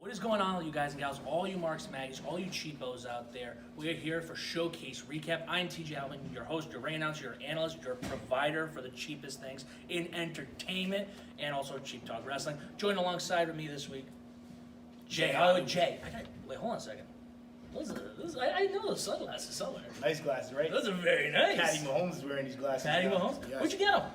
What is going on, you guys and gals, all you marks and maggots, all you cheapos out there? We are here for Showcase Recap. I'm TJ Albin, your host, your ring announcer, your analyst, your provider for the cheapest things in entertainment and also Cheap Talk Wrestling. Joined alongside with me this week, Jay Hollywood. Jay, wait, hold on a second. I know those sunglasses somewhere. Nice glasses, right? Those are very nice. Patty Mahomes is wearing these glasses. Patty Mahomes? Yes. Where'd you get them?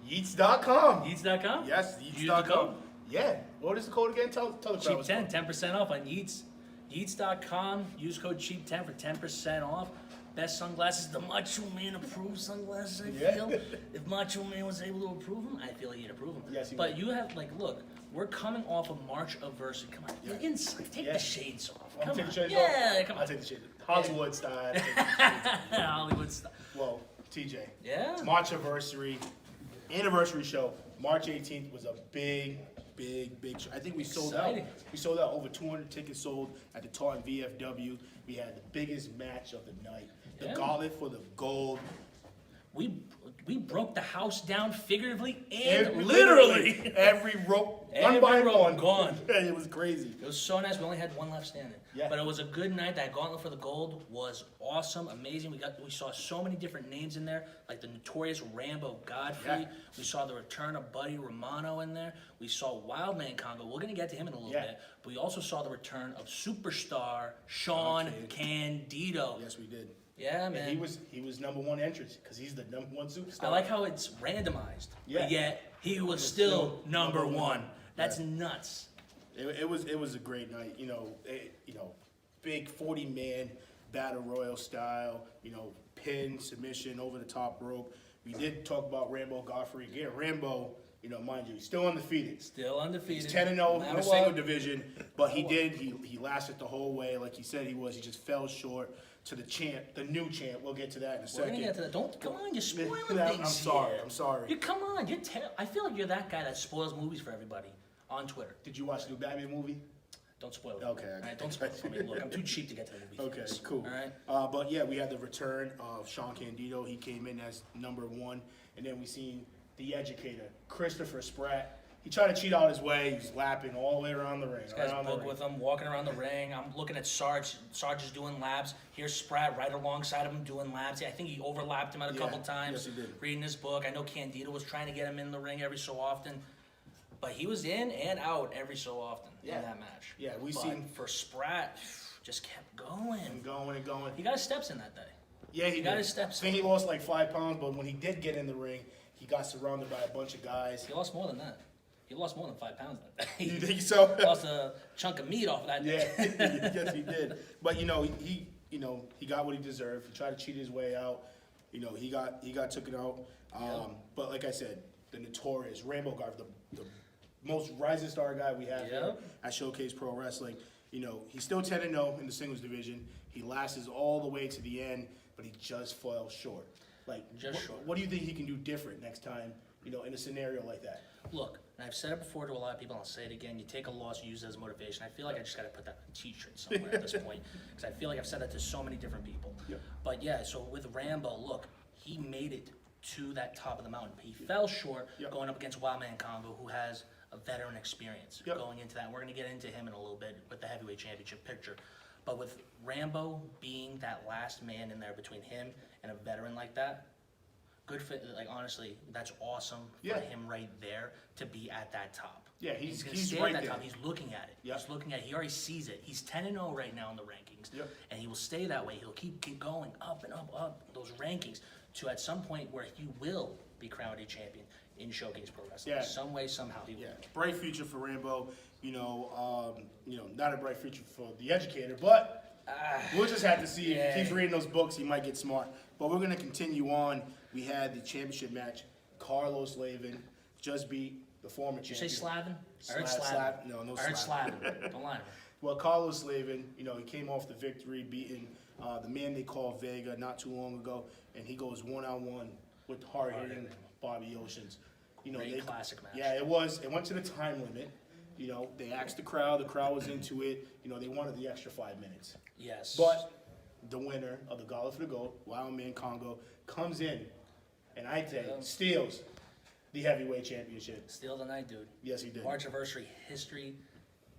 Yeats.com. Yeats.com? Yes, Did you use the code? Yeats.com. Yeah. What is the code again? Tell the crowd. Cheap 10, 10% off on Yeats. Yeats.com. Use code Cheap10 for 10% off. Best sunglasses. The Macho Man approved sunglasses, I feel. If Macho Man was able to approve them, I feel like he'd approve them. Yes, he But would. you have, look, we're coming off of Marchaversary. Come on, look inside. Take the shades off. I'll take the shades Yeah, off. come on. I'll take the shades off. Hollywood style. Hollywood stuff. Well, TJ. Yeah. Marchaversary anniversary show. March 18th was a big show. I think we sold out. Exciting. We sold out over 200 tickets sold at the Taunton VFW. We had the biggest match of the night. The gauntlet for the gold. We broke the house down figuratively and literally. Every rope, Every one by rope one, gone. It was crazy. It was so nice. We only had one left standing. Yeah. But it was a good night. That gauntlet for the gold was awesome, amazing. We saw so many different names in there, like the notorious Rambo Godfrey. Yeah. We saw the return of Buddy Romano in there. We saw Wildman Congo. We're gonna get to him in a little bit. But we also saw the return of superstar Sean Candido. Yes, we did. Yeah, man. And he was number one entrance because he's the number one superstar. I like how it's randomized. Yeah. But yet he was still number one. That's nuts. It was a great night. Big 40-man battle royal style. Pin submission over the top rope. We did talk about Rambo Godfrey again. Rambo, mind you, he's still undefeated. Still undefeated. He's 10-0 in the single division, but he lasted the whole way like he said he was. He just fell short to the champ, the new champ. We'll get to that in a second. We're gonna get to that. Don't come on, you're spoiling I'm things. sorry. Here. I'm sorry. You come on. I feel like you're that guy that spoils movies for everybody on Twitter. Did you watch the new Batman movie? Don't spoil it. Okay. All right, don't spoil it for me. Look, I'm too cheap to get to the movie. Okay, theaters. cool. All right. But yeah, we had the return of Sean Candido. He came in as number one, and then we seen the educator, Christopher Spratt. He tried to cheat out his way. He was lapping all the way around the ring. This guy's booked with him, walking around the ring. I'm looking at Sarge. Sarge is doing laps. Here's Spratt right alongside of him doing laps. I think he overlapped him a couple times. Yes, he did. Reading his book. I know Candido was trying to get him in the ring every so often. But he was in and out every so often in that match. Yeah, for Spratt, just kept going. And going. He got his steps in that day. Yeah, he got his steps I think he lost like 5 pounds, but when he did get in the ring, he got surrounded by a bunch of guys. He lost more than that. He lost more than 5 pounds that day. You think so? Lost a chunk of meat off of that day. Yeah, yes, he did. But he got what he deserved. He tried to cheat his way out. He got taken out. But like I said, the notorious Rambo Godfrey, the most rising star guy we have here at Showcase Pro Wrestling. He's still 10-0 in the singles division. He lasts all the way to the end, but he just fell short. What do you think he can do different next time, in a scenario like that? Look, and I've said it before to a lot of people, and I'll say it again, you take a loss, you use it as motivation. I feel like I just got to put that on a t-shirt somewhere at this point, because I feel like I've said that to so many different people. Yep. But yeah, so with Rambo, look, he made it to that top of the mountain. He fell short going up against Wildman Congo, who has a veteran experience going into that. We're going to get into him in a little bit with the heavyweight championship picture. But with Rambo being that last man in there between him and a veteran like that, good for, honestly, that's awesome for him right there to be at that top. Yeah, he's stay right at that there. top. He's looking at it. He's looking at it. He already sees it. He's 10-0 right now in the rankings. And he will stay that way. He'll keep going up and up those rankings to at some point where he will be crowned a champion in Showcase Pro Wrestling. Some way, somehow he will. Bright future for Rambo. Not a bright future for the educator, but we'll just have to see. If he keeps reading those books, he might get smart. But we're going to continue on. We had the championship match. Carlos Lavin just beat the former champion. Did you say Slavin? I heard Slavin. No I heard Slavin. Slavin. Don't lie to me. Well, Carlos Lavin, he came off the victory, beating the man they call Vega not too long ago, and he goes one-on-one with hard-hitting Bobby Oceans. Great classic match. Yeah, it was. It went to the time limit. They asked the crowd was into it. They wanted the extra 5 minutes. Yes. But the winner of the Gauntlet for the Gold, Wildman Congo, comes in, and I think steals the heavyweight championship. Steal the night, dude. Yes, he did. Marchaversary history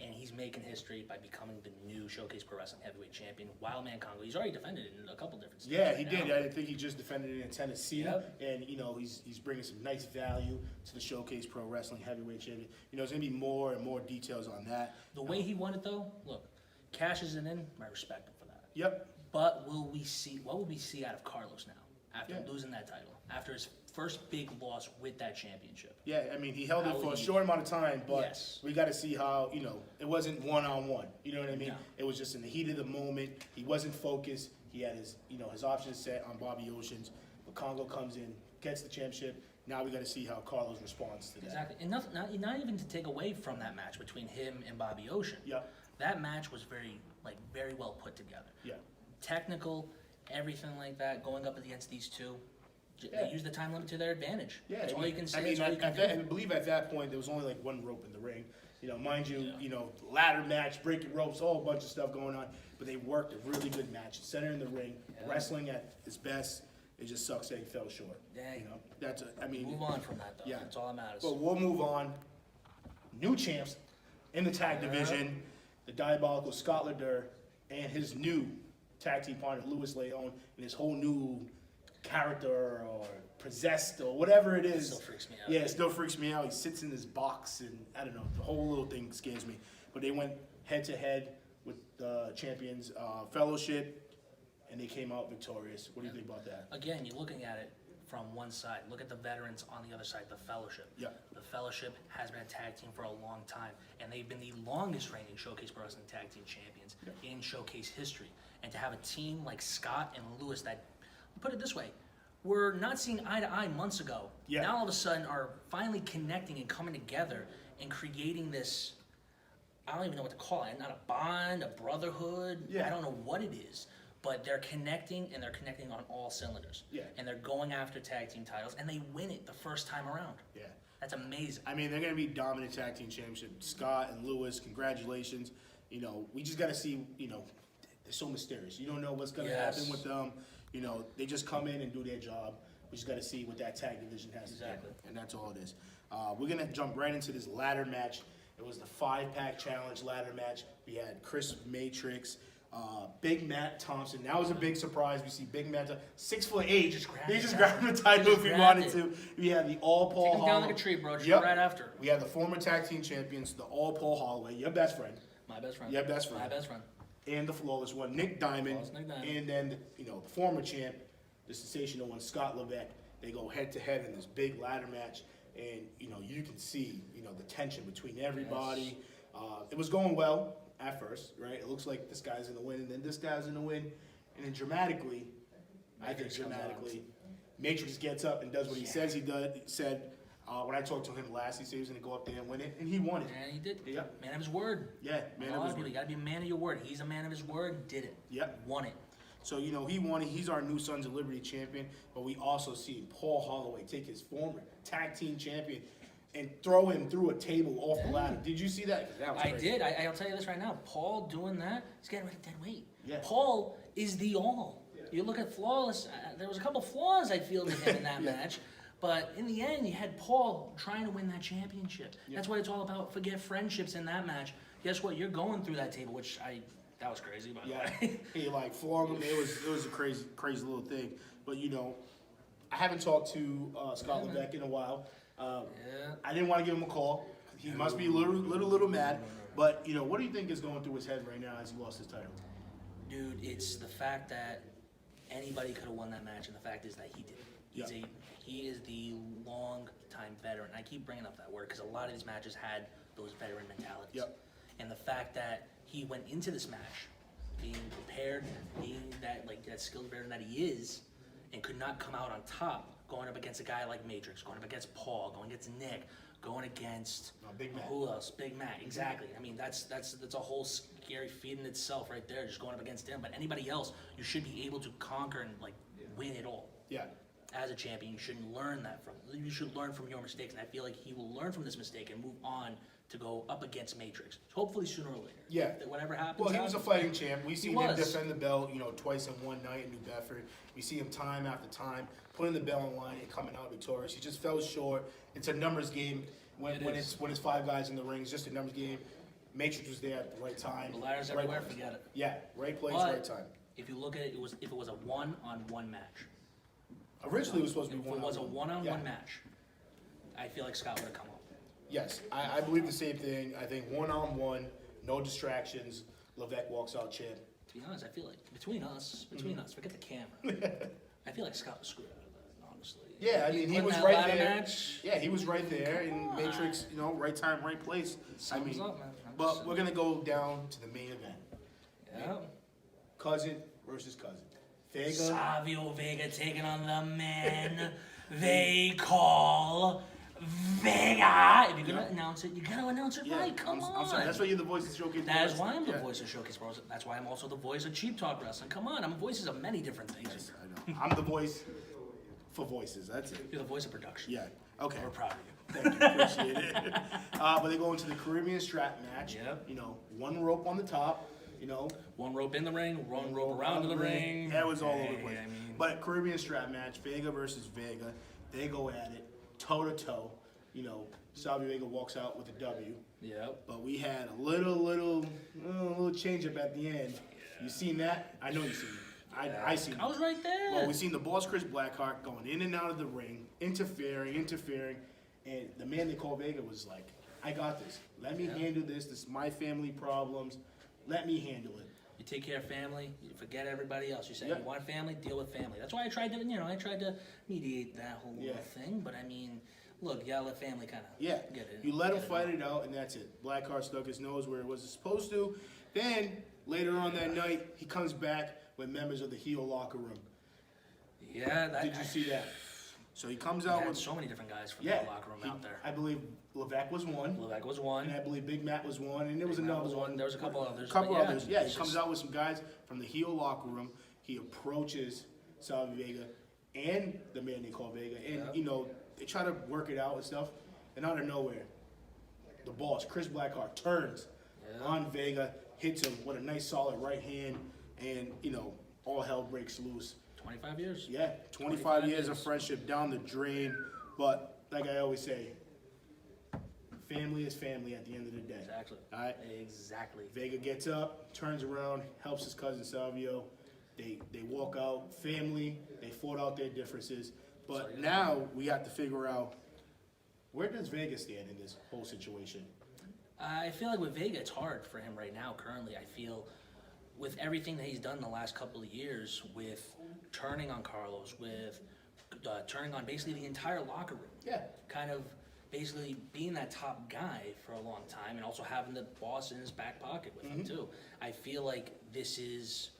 and he's making history by becoming the new Showcase Pro Wrestling Heavyweight Champion. Wildman Congo, he's already defended it in a couple different states. Yeah, he right did. now. I think he just defended it in Tennessee, and he's bringing some nice value to the Showcase Pro Wrestling Heavyweight Champion. There's gonna be more and more details on that. The way he won it, though, look, cashes it in. I respect him for that. Yep. But what will we see out of Carlos now after losing that title, after his first big loss with that championship? Yeah, I mean, he held it for a short amount of time, but we got to see how, it wasn't one-on-one. You know what I mean? No. It was just in the heat of the moment. He wasn't focused. He had his, his options set on Bobby Oceans. But Congo comes in, gets the championship. Now we got to see how Carlos responds to that. Exactly. And not even to take away from that match between him and Bobby Ocean. Yeah. That match was very well put together. Yeah. Technical, everything like that, going up against these two. They use the time limit to their advantage. Yeah, That's all you can say. I mean, That's all you can do. I believe at that point there was only like one rope in the ring. Mind you, ladder match, breaking ropes, a whole bunch of stuff going on. But they worked a really good match. Center in the ring, wrestling at its best. It just sucks that he fell short. Yeah. Move on from that though. Yeah. That's all that matters. But we'll move on. New champs in the tag division, the diabolical Scott Ladder and his new tag team partner Louis Leon and his whole new character or possessed or whatever it is. Still freaks me out. Yeah, it still freaks me out. He sits in this box and I don't know, the whole little thing scares me. But they went head to head with the champions fellowship and they came out victorious. What do you think about that? Again, you're looking at it from one side. Look at the veterans on the other side, the Fellowship. Yeah. The Fellowship has been a tag team for a long time, and they've been the longest reigning Showcase Pro Wrestling Tag Team Champions in Showcase history. And to have a team like Scott and Lewis that, put it this way, were not seeing eye to eye months ago. Yeah. Now all of a sudden are finally connecting and coming together and creating this, I don't even know what to call it, not a bond, a brotherhood, Yeah. I don't know what it is. But they're connecting, and they're connecting on all cylinders. Yeah. And they're going after tag team titles, and they win it the first time around. Yeah. That's amazing. I mean, they're going to be dominant tag team championship. Scott and Lewis, congratulations. We just got to see, they're so mysterious. You don't know what's going to happen with them. They just come in and do their job. We just got to see what that tag division has to do. And that's all it is. We're going to jump right into this ladder match. It was the 5-pack challenge ladder match. We had Chris Matrix, Big Matt Thompson. That was a big surprise. We see Big Matt, 6'8". He just grabbed the title if he wanted to. We had the All Paul Take him down like a tree, bro. Shoot right after. We had the former tag team champions, the All Paul Holloway, your best friend. My best friend. Your best friend. My best friend. And the flawless one, Nick Diamond. Nick Diamond. And then, the former champ, the sensational one, Scott Levesque. They go head to head in this big ladder match. And, you can see, the tension between everybody. It was going well at first, right? It looks like this guy's in the win, and then this guy's in the win. And then dramatically, Matrix gets up and does what he says he said. When I talked to him last, he said he was going to go up there and win it, and he won it. And he did. Yeah. Man of his word. Yeah, man of his word. You got to be a man of your word. He's a man of his word. Did it. Yep. Won it. So, he won it. He's our new Sons of Liberty champion, but we also see Paul Holloway take his former tag team champion and throw him through a table off the ladder. Did you see that? 'Cause that was crazy. I did. I'll tell you this right now. Paul doing that, he's getting rid of dead weight. Yeah. Paul is the all. You look at Flawless, there was a couple flaws I feel to him in that match. But in the end, you had Paul trying to win that championship. Yeah. That's what it's all about. Forget friendships in that match. Guess what? You're going through that table, which that was crazy, by the way. He floored him. It was a crazy little thing. But I haven't talked to Scott Levesque in a while. I didn't want to give him a call. He must be a little mad. But what do you think is going through his head right now as he lost his title? Dude, it's the fact that anybody could have won that match, and the fact is that he did. He is the long-time veteran. I keep bringing up that word because a lot of these matches had those veteran mentalities. Yep. And the fact that he went into this match being prepared, being that skilled veteran that he is, and could not come out on top, going up against a guy like Matrix, going up against Paul, going against Nick, going against Big Matt. Who else? Big Matt. Exactly. I mean, that's a whole scary feat in itself right there, just going up against him. But anybody else, you should be able to conquer and win it all. Yeah. As a champion, you shouldn't learn that from. You should learn from your mistakes, and I feel like he will learn from this mistake and move on to go up against Matrix. Hopefully sooner or later. Yeah. Whatever happens. Well, he was a fighting champ. We see him was. defend the belt, twice in one night in New Bedford. We see him time after time putting the belt on line and coming out victorious. He just fell short. It's a numbers game. When it's 5 guys in the ring, it's just a numbers game. Matrix was there at the right time. The ladders right everywhere, place. forget it. Yeah, right place, But right time. if you look at it, if it was a one-on-one match. Originally, it was supposed to be If it was a one-on-one Yeah. match, I feel like Scott would have come up. Yes, I believe the same thing. I think one-on-one, no distractions. Levesque walks out champ. To be honest, I feel like between us, forget the camera. I feel like Scott was screwed out of that, honestly. Yeah, I mean, he Putting was that right ladder there. match, Yeah, he was right there in Come on. Matrix, right time, right place. sums up, man. I'm But just we're gonna go down to the main event. yeah. Cousin versus cousin. Vega. Savio Vega taking on the man they call Vega. If you're gonna announce it, you gotta announce it right. Come on. I'm sorry. That's why you're the voice of Showcase. That is why I'm the Yeah. voice of Showcase Bros. That's why I'm also the voice of Cheap Talk Wrestling. Come on, I'm voices of many different things. Yes, I know. I'm the voice for voices. That's it. You're the voice of production. Yeah. Okay. We're proud of you. Thank you. Appreciate it. But they go into the Caribbean strap match. Yep. One rope on the top. One rope in the ring, one rope around the ring. That was all over the place. I mean, But Caribbean strap match, Vega versus Vega. They go at it toe to toe. Savio Vega walks out with a W. yep. But we had a little change up at the end. You seen that? I know you seen it. I seen it. I was right there. Well, we seen the boss Chris Blackheart going in and out of the ring, interfering, and the man they call Vega was like, "I got this. Let me handle this. This is my family problems. Let me handle it." You take care of family, you forget everybody else. You say Yep. you want family, deal with family. That's why I tried to, mediate that whole little thing. But I mean, look, you gotta let family kind of Yeah, get it. you let him get fight it out, and that's it. Blackheart stuck his nose where it wasn't supposed to. Then later on that night, he comes back with members of the heel locker room. Yeah, Did you see that? So he comes We out had with so many different guys from yeah. the locker room out there. I believe Levesque was one. Levesque was one. And I believe Big Matt was one, and there was Big Matt another was one. one. There was a couple others, A couple but yeah, others. Yeah, it's he comes just- out with some guys from the heel locker room. He approaches Savio Vega and the man they call Vega, and they try to work it out and stuff. And out of nowhere, the boss, Chris Blackheart, turns on Vega, hits him with a nice solid right hand, and all hell breaks loose. 25 years. Yeah, 25 years of friendship down the drain. But like I always say, family is family at the end of the day. Exactly. All right. Exactly. Vega gets up, turns around, helps his cousin Savio. They walk out. Family. They fought out their differences. But now we have to figure out, where does Vega stand in this whole situation? I feel like with Vega, it's hard for him right now. Currently, I feel with everything that he's done in the last couple of years, with turning on Carlos, with turning on basically the entire locker room. Yeah. Kind of basically being that top guy for a long time, and also having the boss in his back pocket with him too. I feel like this is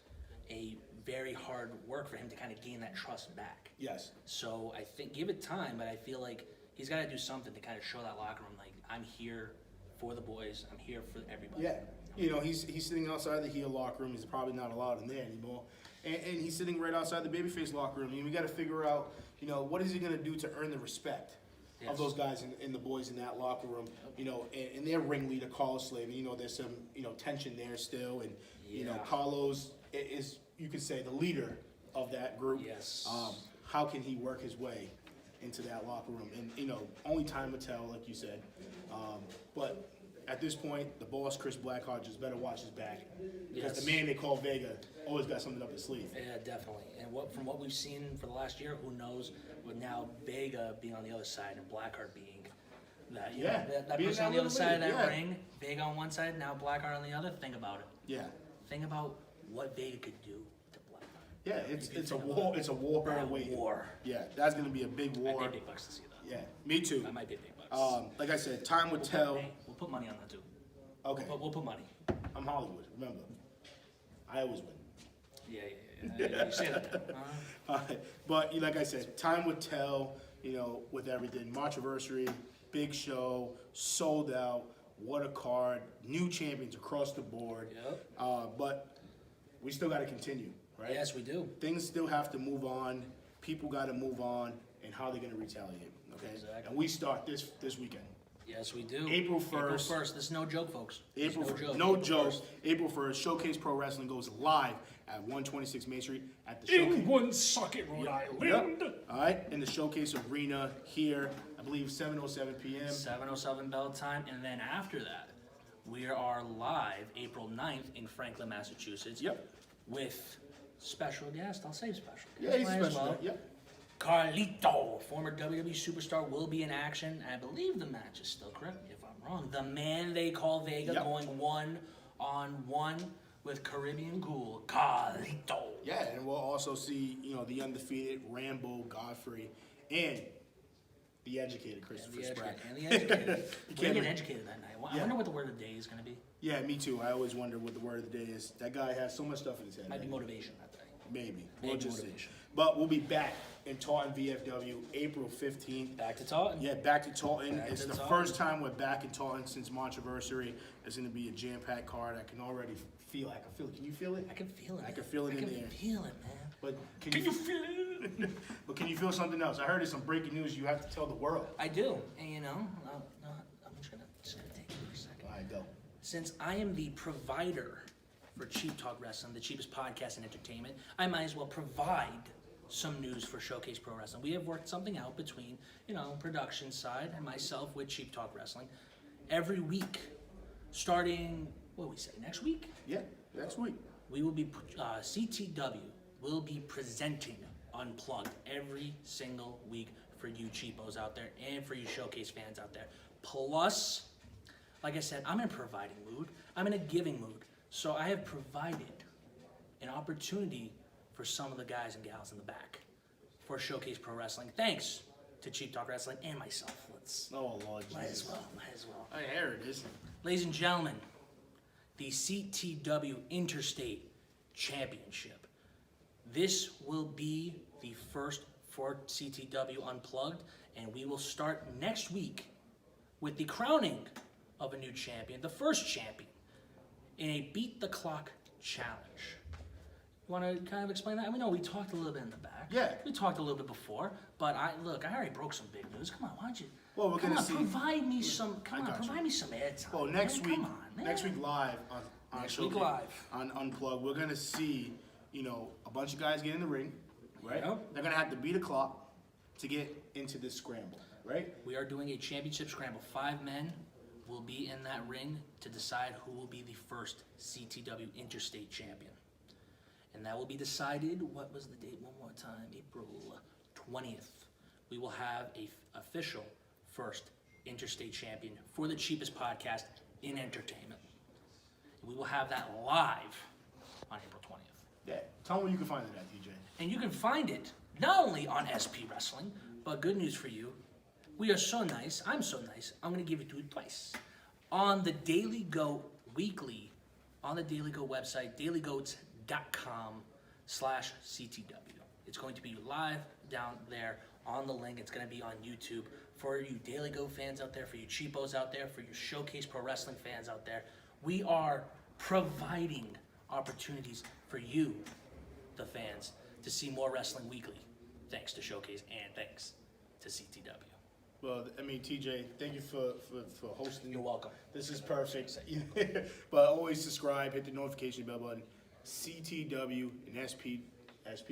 a very hard work for him to kind of gain that trust back. Yes. So I think give it time, but I feel like he's got to do something to kind of show that locker room, like, I'm here for the boys, I'm here for everybody. Yeah. He's sitting outside the heel locker room. He's probably not allowed in there anymore. And he's sitting right outside the babyface locker room. And we got to figure out, what is he going to do to earn the respect of those guys and the boys in that locker room, and their ringleader, Carlos Slave. There's some, tension there still. And, Carlos is, you could say, the leader of that group. Yes. How can he work his way into that locker room? And, only time will tell, like you said. But at this point, the boss, Chris Blackheart, just better watch his back. Because the man they call Vega always got something up his sleeve. Yeah, definitely. And from what we've seen for the last year, who knows, with now Vega being on the other side and Blackheart being that, that being person on that the other little side of leader, that ring, Vega on one side, now Blackheart on the other, think about it. Yeah. Think about what Vega could do to Blackheart. Yeah, it's a war. It's a war. War. Yeah, that's gonna be a big I war. pay big bucks to see that. Yeah, me too. I might pay big bucks. Like I said, time would tell. We'll put money on that too. Okay, We'll put money. I'm Hollywood. Remember, I always win. Yeah. You say that. But like I said, time would tell. With everything, Marchaversary, big show, sold out. What a card! New champions across the board. Yep. But we still got to continue, right? Yes, we do. Things still have to move on. People got to move on, and how they're gonna retaliate. Okay. Exactly. And we start this weekend. Yes, we do. April 1st. April 1st. This is no joke, folks. This is No April joke. 1st. April 1st, Showcase Pro Wrestling goes live at 126 Main Street at the Showcase. In Woonsocket, Rhode Island. Yep. All right, in the Showcase Arena here, I believe 7:07 p.m. 7:07 bell time, and then after that, We are live April 9th in Franklin, Massachusetts. Yep. With special guest. I'll say special guest. Yeah, he's Might as special. well. Yep. Carlito, former WWE superstar, will be in action. I believe the match is still, correct me if I'm wrong. The man they call Vega going 1-on-1 with Caribbean Ghoul, Carlito. Yeah, and we'll also see, the undefeated Rambo Godfrey and the educated Christopher Spratt. And the educated. You We can't get be- educated that night. I Yeah. wonder what the word of the day is going to be. Yeah, me too. I always wonder what the word of the day is. That guy has so much stuff in his head. Might be man. motivation that day. Maybe. Maybe We'll just see. motivation. But we'll be back in Taunton VFW April 15th. Back to Taunton. Yeah, back to Taunton. Back It's to the Taunton. first time we're back in Taunton since Marchaversary. It's going to be a jam-packed card. I can already feel it. Can you feel it? I can feel it. I can feel it in the air. I can feel it, man. But Can you feel it? But can you feel something else? I heard it's some breaking news you have to tell the world. I do. And I'm just gonna take it for a second. All right, go. Since I am the provider for Cheap Talk Wrestling, the cheapest podcast and entertainment, I might as well provide some news for Showcase Pro Wrestling. We have worked something out between, production side and myself with Cheap Talk Wrestling. Every week, starting, next week? Yeah, next week. We will be, CTW will be presenting Unplugged every single week for you cheapos out there and for you Showcase fans out there. Plus, like I said, I'm in a providing mood. I'm in a giving mood. So I have provided an opportunity for some of the guys and gals in the back for Showcase Pro Wrestling. Thanks to Cheap Talk Wrestling and myself. Oh, Lord Might Jesus. as well. Oh, yeah, there it is. Ladies and gentlemen, the CTW Interstate Championship. This will be the first for CTW Unplugged, and we will start next week with the crowning of a new champion, the first champion, in a Beat the Clock challenge. You want to kind of explain that? I mean, we talked a little bit in the back. Yeah. We talked a little bit before, but I already broke some big news. Come on, why don't you? Well, we're come gonna on, see- provide me some. Come I on, got you. provide me some airtime. Well, next man. week, Come on, man. next week live on Next week Showcase, live. on Unplugged, we're gonna see, a bunch of guys get in the ring, right? Yep. They're gonna have to beat a clock to get into this scramble, right? We are doing a championship scramble. 5 men will be in that ring to decide who will be the first CTW Interstate champion. And that will be decided, what was the date one more time? April 20th. We will have a official first Interstate champion for the cheapest podcast in entertainment. And we will have that live on April 20th. Yeah. Tell them where you can find it at, TJ. And you can find it not only on SP Wrestling, but good news for you. We are so nice. I'm so nice. I'm going to give it to you twice. On the Daily Goat weekly, on the Daily Goat website, dailygoats.com/CTW. It's going to be live down there on the link. It's going to be on YouTube for you Daily Goat fans out there, for you cheapos out there, for you Showcase Pro Wrestling fans out there. We are providing opportunities for you, the fans, to see more wrestling weekly, thanks to Showcase and thanks to CTW. Well, I mean, TJ, thank you for hosting. You're welcome. This is perfect. But always subscribe, hit the notification bell button. CTW and SP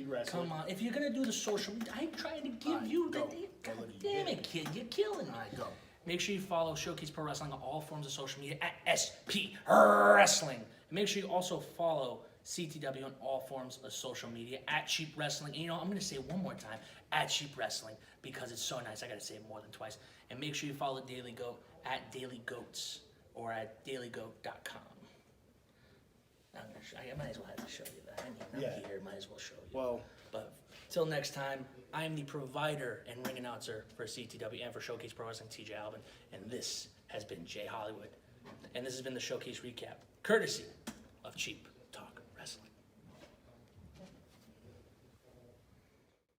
Wrestling. Come on, if you're gonna do the social media, I'm trying to give Alright, you go. the. Go, God let me damn hit it, kid, you're killing me. All right, go. Make sure you follow Showcase Pro Wrestling on all forms of social media at SP Wrestling. And make sure you also follow CTW on all forms of social media at Cheap Wrestling. And I'm going to say it one more time, at Cheap Wrestling, because it's so nice. I got to say it more than twice. And make sure you follow Daily Goat at Daily Goats or at dailygoat.com. I might as well have to show you that. I mean, I'm Yeah. here, might as well show you. Well, But till next time, I am the provider and ring announcer for CTW and for Showcase Pro Wrestling, TJ Albin, and this has been Jay Hollywood. And this has been the Showcase Recap, courtesy of Cheap.